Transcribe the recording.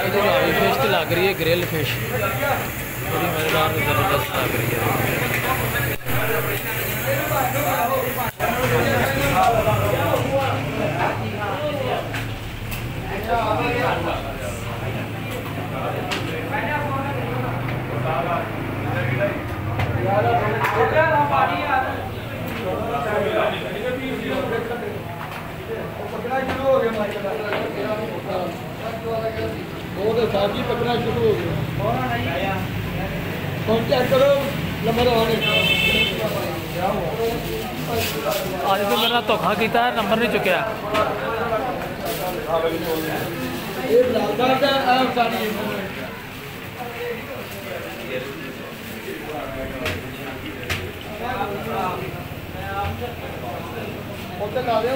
Fish तो लग रही है, ग्रिल फिश बड़ी मज़ेदार ज़बरदस्त लग रही है। साजी पकड़ना शुरू हो गया। चेक करो नंबर आज तो मेरा धोखा किया, नंबर नहीं चुकया। ला दे